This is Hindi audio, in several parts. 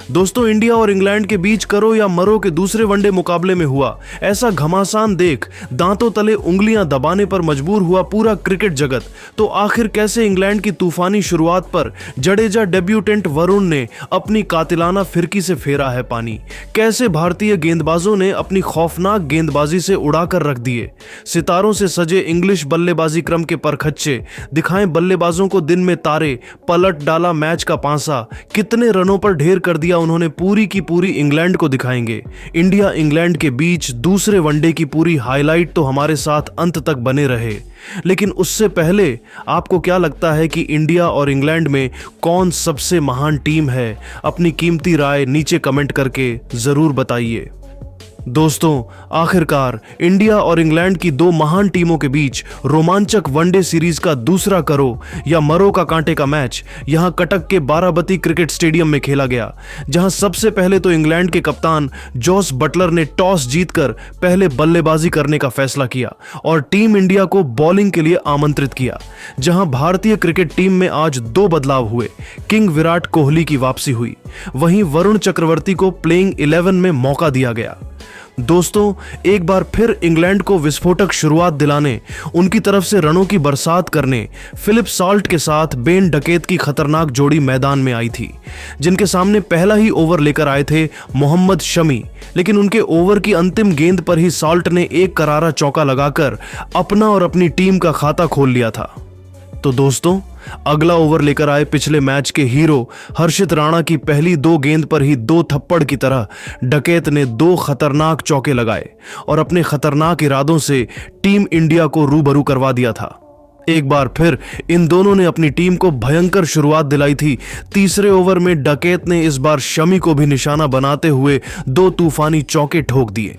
दोस्तों, इंडिया और इंग्लैंड के बीच करो या मरो के दूसरे वनडे मुकाबले में हुआ ऐसा घमासान देख दांतों तले उंगलियां दबाने पर मजबूर हुआ पूरा क्रिकेट जगत। तो आखिर कैसे इंग्लैंड की तूफानी शुरुआत पर जडेजा डेब्यूटेंट वरुण ने अपनी कातिलाना फिरकी से फेरा है पानी? कैसे भारतीय गेंदबाजों ने अपनी खौफनाक गेंदबाजी से उड़ाकर रख दिए सितारों से सजे इंग्लिश बल्लेबाजी क्रम के परखच्चे? दिखाएं बल्लेबाजों को दिन में तारे, पलट डाला मैच का पांसा, कितने रनों पर ढेर कर दिया उन्होंने पूरी की पूरी इंग्लैंड को दिखाएंगे। इंडिया इंग्लैंड के बीच दूसरे वनडे की पूरी हाईलाइट तो हमारे साथ अंत तक बने रहे। लेकिन उससे पहले आपको क्या लगता है कि इंडिया और इंग्लैंड में कौन सबसे महान टीम है? अपनी कीमती राय नीचे कमेंट करके जरूर बताइए। दोस्तों, आखिरकार इंडिया और इंग्लैंड की दो महान टीमों के बीच रोमांचक वनडे सीरीज का दूसरा करो या मरो का कांटे का मैच यहां कटक के बाराबती क्रिकेट स्टेडियम में खेला गया, जहां सबसे पहले तो इंग्लैंड के कप्तान जॉस बटलर ने टॉस जीतकर पहले बल्लेबाजी करने का फैसला किया और टीम इंडिया को बॉलिंग के लिए आमंत्रित किया। जहां भारतीय क्रिकेट टीम में आज दो बदलाव हुए, किंग विराट कोहली की वापसी हुई, वहीं वरुण चक्रवर्ती को प्लेइंग 11 में मौका दिया गया। दोस्तों, एक बार फिर इंग्लैंड को विस्फोटक शुरुआत दिलाने, उनकी तरफ से रनों की बरसात करने फिलिप सॉल्ट के साथ बेन डकेत की खतरनाक जोड़ी मैदान में आई थी, जिनके सामने पहला ही ओवर लेकर आए थे मोहम्मद शमी। लेकिन उनके ओवर की अंतिम गेंद पर ही सॉल्ट ने एक करारा चौका लगाकर अपना और अपनी टीम का खाता खोल लिया था। तो दोस्तों, अगला ओवर लेकर आए पिछले मैच के हीरो हर्षित राणा की पहली दो गेंद पर ही दो थप्पड़ की तरह डकैत ने दो खतरनाक चौके लगाए और अपने खतरनाक इरादों से टीम इंडिया को रूबरू करवा दिया था। एक बार फिर इन दोनों ने अपनी टीम को भयंकर शुरुआत दिलाई थी। तीसरे ओवर में डकैत ने इस बार शमी को भी निशाना बनाते हुए दो तूफानी चौके ठोक दिए।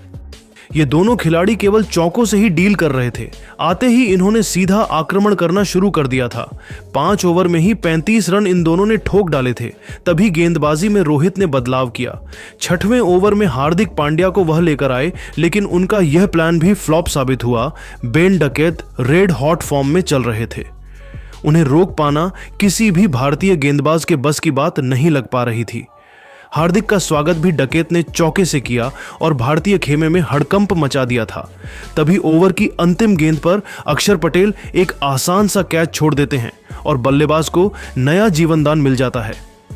ये दोनों खिलाड़ी केवल चौकों से ही डील कर रहे थे। आते ही इन्होंने सीधा आक्रमण करना शुरू कर दिया था। 5 ओवर में ही 35 रन इन दोनों ने ठोक डाले थे। तभी गेंदबाजी में रोहित ने बदलाव किया। 6वें ओवर में हार्दिक पांड्या को वह लेकर आए, लेकिन उनका यह प्लान भी फ्लॉप साबित हुआ। बेन डकैत रेड हॉट फॉर्म में चल रहे थे। उन्हें रोक पाना किसी भी भारतीय गेंदबाज के बस की बात नहीं लग पा रही थी। हार्दिक का स्वागत भी डकैत ने चौके से किया और भारतीय खेमे में हड़कंप मचा दिया था। तभी ओवर की अंतिम गेंद पर अक्षर पटेल एक आसान सा कैच छोड़ देते हैं और बल्लेबाज को नया जीवनदान मिल जाता है।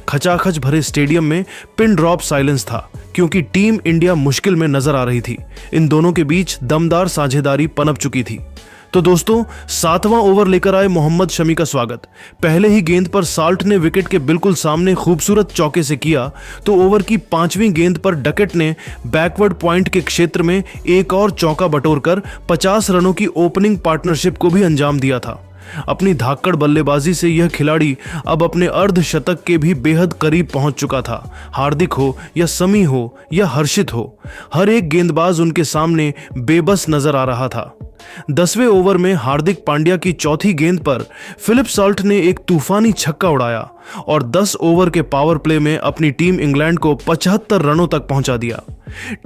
खचाखच भरे स्टेडियम में पिन ड्रॉप साइलेंस था, क्योंकि टीम इंडिया मुश्किल में नजर आ रही थी। इन दोनों के बीच दमदार साझेदारी पनप चुकी थी। तो दोस्तों, 7वां ओवर लेकर आए मोहम्मद शमी का स्वागत। पहले ही गेंद पर सॉल्ट ने विकेट के बिल्कुल सामने खूबसूरत चौके से किया, तो ओवर की 5वीं गेंद पर डकैत ने बैकवर्ड पॉइंट के क्षेत्र में एक और चौका बटोरकर 50 रनों की ओपनिंग पार्टनरशिप को भी अंजाम दिया था। अपनी धाकड़ बल्लेबाजी से यह खिलाड़ी अब अपने अर्धशतक के भी बेहद करीब पहुंच चुका था। हार्दिक हो या समी हो या हर्षित हो, हर एक गेंदबाज उनके सामने बेबस नजर आ रहा था। 10वें ओवर में हार्दिक पांड्या की चौथी गेंद पर फिलिप सॉल्ट ने एक तूफानी छक्का उड़ाया और 10 ओवर के पावर प्ले में अपनी टीम इंग्लैंड को 75 रनों तक पहुंचा दिया।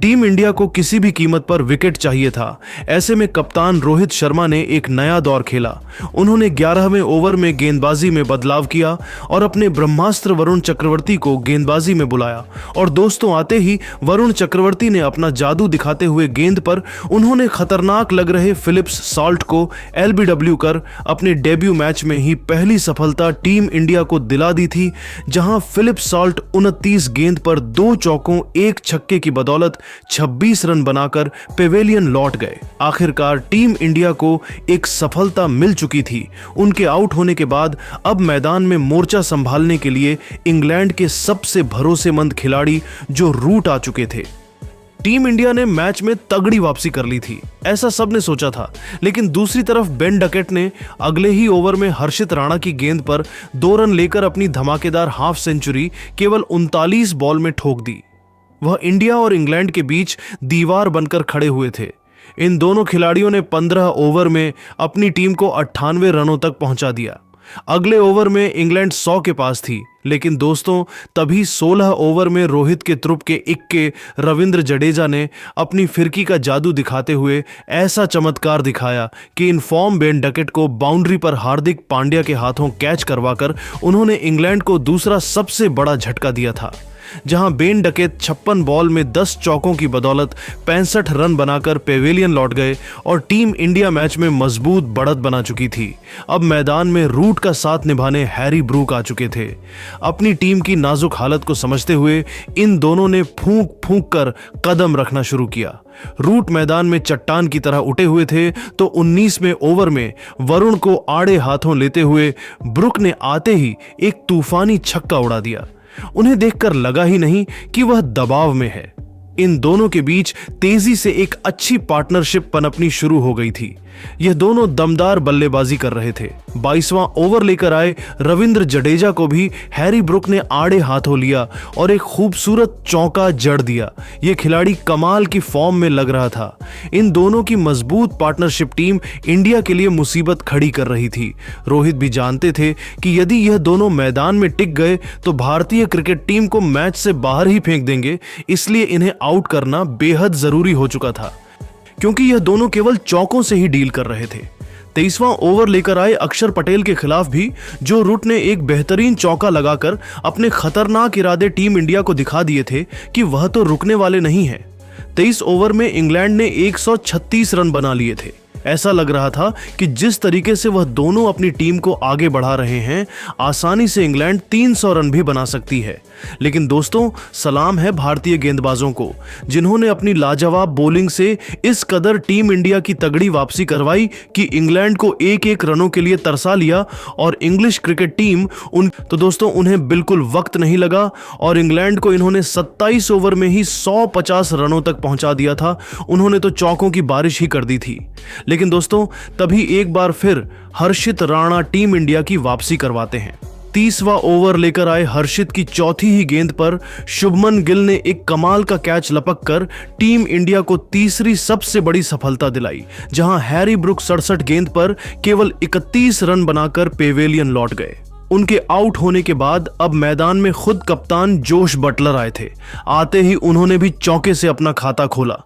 टीम इंडिया को किसी भी कीमत पर विकेट चाहिए था। ऐसे में कप्तान रोहित शर्मा ने एक नया दौर खेला। उन्होंने 11वें ओवर में गेंदबाजी में बदलाव किया और अपने ब्रह्मास्त्र वरुण चक्रवर्ती को गेंदबाजी में बुलाया। और दोस्तों, आते ही वरुण चक्रवर्ती ने अपना जादू दिखाते हुए गेंद पर उन्होंने खतरनाक लग रहे फिलिप्स सॉल्ट को एलबीडब्ल्यू कर अपने डेब्यू मैच में ही पहली सफलता टीम इंडिया को दिला दी थी, जहां फिलिप सॉल्ट 29 गेंद पर 2 चौकों 1 छक्के की बदौलत 26 रन बनाकर पेवेलियन लौट गए। आखिरकार टीम इंडिया को एक सफलता मिल चुकी थी। उनके आउट होने के बाद अब मैदान में मोर्चा संभालने के लिए इंग्लैंड के सबसे भरोसेमंद खिलाड़ी जो रूट आ चुके थे। टीम इंडिया ने मैच में तगड़ी वापसी कर ली थी, ऐसा सबने सोचा था। लेकिन दूसरी तरफ बेन डकैत ने अगले ही ओवर में हर्षित राणा की गेंद पर 2 रन लेकर अपनी धमाकेदार हाफ सेंचुरी केवल 39 बॉल में ठोक दी। वह इंडिया और इंग्लैंड के बीच दीवार बनकर खड़े हुए थे। इन दोनों खिलाड़ियों ने 15 ओवर में अपनी टीम को 98 रनों तक पहुंचा दिया। अगले ओवर में इंग्लैंड 100 के पास थी, लेकिन दोस्तों तभी 16 ओवर में रोहित के त्रुप के इक्के रविंद्र जडेजा ने अपनी फिरकी का जादू दिखाते हुए ऐसा चमत्कार दिखाया कि इन फॉर्म बेन डकैत को बाउंड्री पर हार्दिक पांड्या के हाथों कैच करवाकर उन्होंने इंग्लैंड को दूसरा सबसे बड़ा झटका दिया था। जहां बेन डकेत 56 बॉल में 10 चौकों की बदौलत 65 रन बनाकर पेवेलियन लौट गए और टीम इंडिया मैच में मजबूत बढ़त बना चुकी थी। अब मैदान में रूट का साथ निभाने हैरी ब्रूक आ चुके थे। अपनी टीम की नाजुक हालत को समझते हुए इन दोनों ने फूंक फूंक कर कदम रखना शुरू किया। रूट मैदान में चट्टान की तरह उठे हुए थे तो 19वें ओवर में वरुण को आड़े हाथों लेते हुए ब्रुक ने आते ही एक तूफानी छक्का उड़ा दिया। उन्हें देखकर लगा ही नहीं कि वह दबाव में है। इन दोनों के बीच तेजी से एक अच्छी पार्टनरशिप पनपनी शुरू हो गई थी। यह दोनों दमदार बल्लेबाजी कर रहे थे। 22वां ओवर लेकर आए रविंद्र जडेजा को भी हैरी ब्रुक ने आड़े हाथों लिया और एक खूबसूरत चौका जड़ दिया। यह खिलाड़ी कमाल की फॉर्म में लग रहा था। इन दोनों की मजबूत पार्टनरशिप टीम इंडिया के लिए मुसीबत खड़ी कर रही थी। रोहित भी जानते थे कि यदि यह दोनों मैदान में टिक गए तो भारतीय क्रिकेट टीम को मैच से बाहर ही फेंक देंगे, इसलिए इन्हें आउट करना बेहद जरूरी हो चुका था, क्योंकि यह दोनों केवल चौकों से ही डील कर रहे थे। 23वां ओवर लेकर आए अक्षर पटेल के खिलाफ भी जो रूट ने एक बेहतरीन चौका लगाकर अपने खतरनाक इरादे टीम इंडिया को दिखा दिए थे कि वह तो रुकने वाले नहीं हैं। 23 ओवर में इंग्लैंड ने 136 रन बना लिए थे। ऐसा लग रहा था कि जिस तरीके से वह दोनों अपनी टीम को आगे बढ़ा रहे हैं, आसानी से इंग्लैंड 300 रन भी बना सकती है। लेकिन दोस्तों, सलाम है भारतीय गेंदबाजों को, जिन्होंने अपनी लाजवाब बॉलिंग से इस कदर टीम इंडिया की तगड़ी वापसी करवाई कि इंग्लैंड को एक एक रनों के लिए तरसा लिया और इंग्लिश क्रिकेट टीम दोस्तों उन्हें बिल्कुल वक्त नहीं लगा और इंग्लैंड को इन्होंने 27 ओवर में ही 150 रनों तक पहुंचा दिया था। उन्होंने तो चौकों की बारिश ही कर दी थी। लेकिन दोस्तों, तभी एक बार फिर हर्षित राणा टीम इंडिया की वापसी करवाते हैं। 30वां ओवर लेकर आए हर्षित की चौथी ही गेंद पर शुभमन गिल ने एक कमाल का कैच लपक कर टीम इंडिया को तीसरी सबसे बड़ी सफलता दिलाई, जहां हैरी ब्रुक 67 गेंद पर केवल 31 रन बनाकर पेवेलियन लौट गए। उनके आउट होने के बाद अब मैदान में खुद कप्तान जोश बटलर आए थे। आते ही उन्होंने भी चौके से अपना खाता खोला।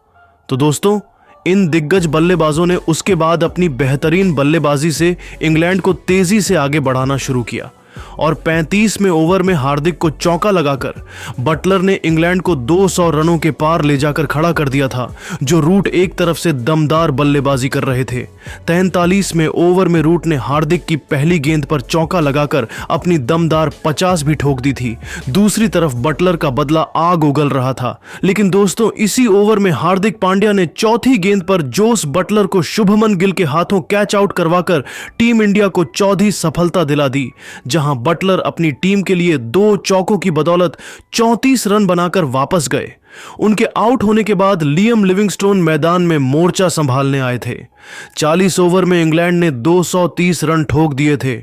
तो दोस्तों, इन दिग्गज बल्लेबाजों ने उसके बाद अपनी बेहतरीन बल्लेबाजी से इंग्लैंड को तेजी से आगे बढ़ाना शुरू किया और 35वें ओवर में हार्दिक को चौका लगाकर बटलर ने इंग्लैंड को 200 रनों के पार ले जाकर खड़ा कर दिया था, जो रूट एक तरफ से दमदार बल्लेबाजी कर रहे थे। 43वें ओवर में रूट ने हार्दिक की पहली गेंद पर चौका लगाकर अपनी दमदार 50 भी ठोक दी थी। दूसरी तरफ बटलर का बदला आग उगल रहा था। लेकिन दोस्तों, इसी ओवर में हार्दिक पांड्या ने चौथी गेंद पर जोस बटलर को शुभमन गिल के हाथों कैच आउट करवाकर टीम इंडिया को चौथी सफलता दिला दी, जहां बटलर अपनी टीम के लिए 2 चौकों की बदौलत 34 रन बनाकर वापस गए। उनके आउट होने के बाद लियम लिविंगस्टोन मैदान में मोर्चा संभालने आए थे। 40 ओवर में इंग्लैंड ने 230 रन ठोक दिए थे।